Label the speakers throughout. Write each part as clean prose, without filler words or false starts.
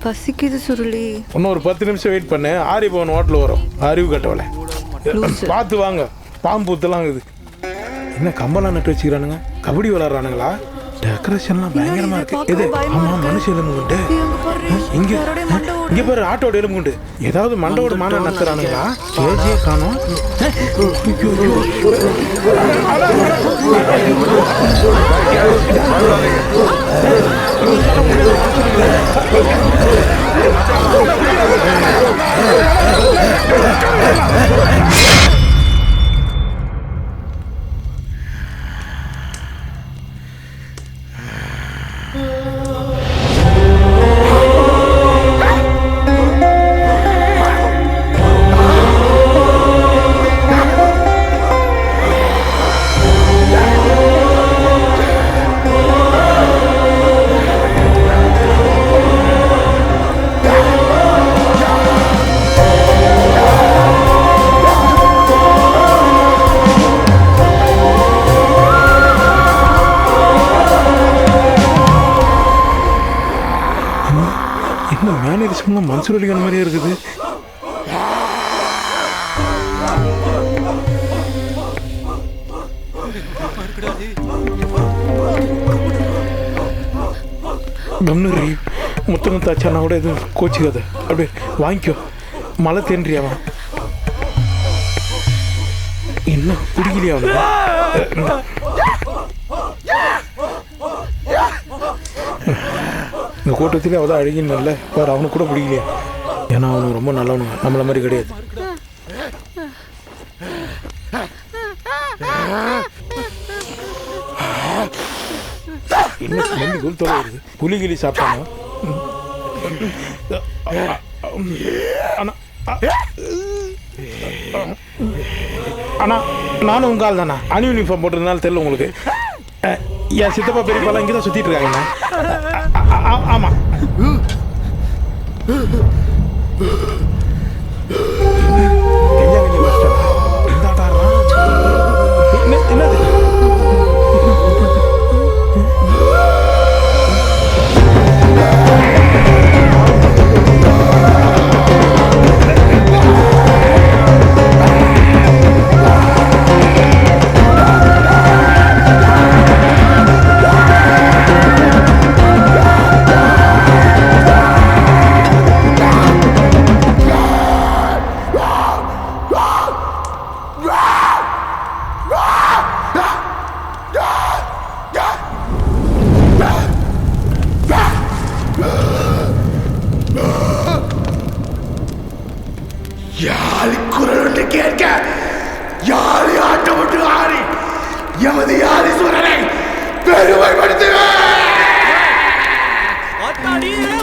Speaker 1: பசிக்குது சுருளி.
Speaker 2: இன்னும் ஒரு 10 நிமிஷம் வெயிட் பண்ணு. ஆரி பவன் ஹோட்டல் வரும். அறிவு கட்டவலை பார்த்து வாங்க. பாம்பு பூத்தெல்லாம் இருக்குது. என்ன கம்பெல்லாம் நட்டு வச்சுக்கிறானுங்க? கபடி விளாட்றானுங்களா? டெக்கரேஷன்லாம் பயங்கரமா இருக்கு. இது ஆமா மனுஷ எலும்புண்டு. இங்க பாரு ஆட்டோட எலும்புண்டு. ஏதாவது மண்டோட மான நத்துறானுங்களா? ஸ்டேஜே காணோம். மனசு வலிக்கிற மாதிரியே இருக்குது. கம்னு முத்தமுத்தாச்சானா கூட எதுவும் கோச்சிக்காத. அப்படியே வாங்கிக்கோ. மழை தேன்றியாவா என்ன பிடிக்கலையா? இந்த கூட்டத்திலே அவதான் அழகின்னு இல்லை வேறு. அவனுக்கு கூட பிடிக்கலையா? ஏன்னா அவனுக்கு ரொம்ப நல்லவனுங்க. நம்மள மாதிரி கிடையாது. என்ன ஸ்மெல்லி குளித்தோட வருது. புலிகிளி சாப்பிட்டானோ? அண்ணா நானும் உங்க ஆள் தானே. அணி யூனிஃபார்ம் போட்டிருந்தாலும் தெரியல உங்களுக்கு. என் சித்தப்பா பெரியப்பாலாம் இங்கே தான் சுற்றிட்டு இருக்காங்கண்ணா. ஆமாம். என்னது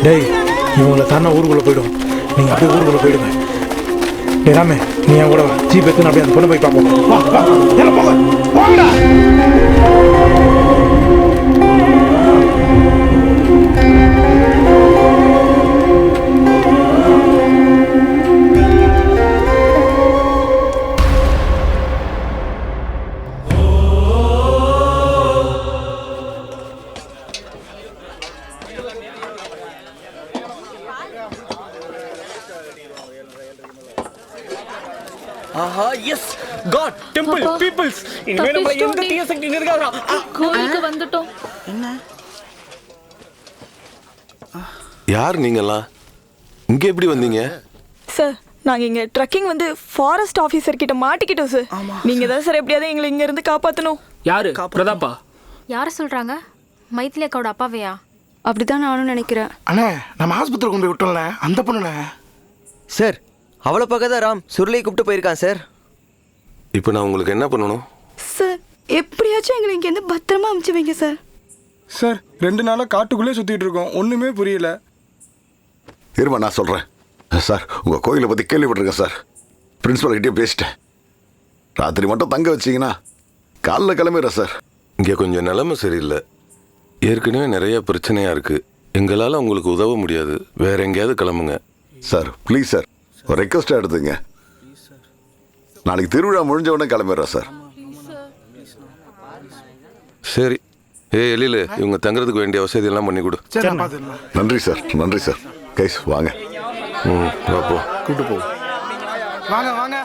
Speaker 2: டேய் இவங்களை தானே ஊருக்குள்ளே போய்டும். நீங்கள் அப்படியே ஊருக்குள்ளே போயிடுங்க. டே ராமே நீ என் கூட ஜீப் எடுத்து அப்படியே அந்த பொண்ணு போய் பார்ப்போம். போங்கடா.
Speaker 3: ஆஹா எஸ் காட் டெம்பிள் பீப்பிள்ஸ். இனிமே நம்ம எந்த தீய சக்தி இருக்காதா?
Speaker 4: கோயிலுக்கு வந்துட்டோம்.
Speaker 3: என்ன
Speaker 5: யார் நீங்கலாம்? இங்க எப்படி வந்தீங்க?
Speaker 6: சார் நாங்க இங்க ட்ரக்கிங் வந்து ஃபாரஸ்ட் ஆபீசர் கிட்ட மாட்டிக்கிட்டோம் சார். நீங்க தான் சார் எப்படியாவது எங்களை இங்க இருந்து காப்பாத்தணும்.
Speaker 3: யாரு? பிரதாப்பா.
Speaker 4: யார சொல்றாங்க? மைதிலி அக்காவோட அப்பாவையா?
Speaker 1: அப்படிதான் நானும் நினைக்கிறேன்.
Speaker 7: அண்ணே நம்ம ஆஸ்பத்திரி கொண்டு போய் விட்டோம்ல அந்த பொண்ணுண்ணே.
Speaker 8: சார் அவளை பார்க்க தான் ராம் சுருளையை கூப்பிட்டு போயிருக்கான் சார்.
Speaker 5: இப்போ நான் உங்களுக்கு என்ன பண்ணணும்?
Speaker 6: சார் எப்படியாச்சும் எங்களை இங்கேருந்து பத்திரமா அமுச்சு வைங்க சார்.
Speaker 7: சார் 2 நாளாக காட்டுக்குள்ளே சுற்றிட்டு இருக்கோம். ஒன்றுமே புரியல.
Speaker 9: இருமா நான் சொல்கிறேன் சார். உங்கள் கோயிலை பற்றி கேள்விப்பட்டிருக்கேன் சார். பிரின்ஸிபல்கிட்டே பேசிட்டேன். ராத்திரி மட்டும் தங்க வச்சிங்கன்னா காலைல கிளம்பிடுறேன் சார்.
Speaker 5: இங்கே கொஞ்சம் நிலைமை சரியில்லை. ஏற்கனவே நிறைய பிரச்சனையாக இருக்குது. எங்களால் உங்களுக்கு உதவ முடியாது. வேற எங்கேயாவது கிளம்புங்க
Speaker 9: சார். ப்ளீஸ் சார் ஒரு ரெக்வஸ்ட்டாக எடுத்துங்க. நாளைக்கு திருவிழா முடிஞ்ச உடனே கிளம்பிடுறேன் சார்.
Speaker 5: சரி. எழில் இவங்க தங்குறதுக்கு வேண்டிய வசதியெல்லாம் பண்ணி கொடு.
Speaker 9: நன்றி சார். நன்றி சார். கைஸ் வாங்க.
Speaker 5: ம், வா போ.
Speaker 7: கூட்டு போ. வாங்க வாங்க.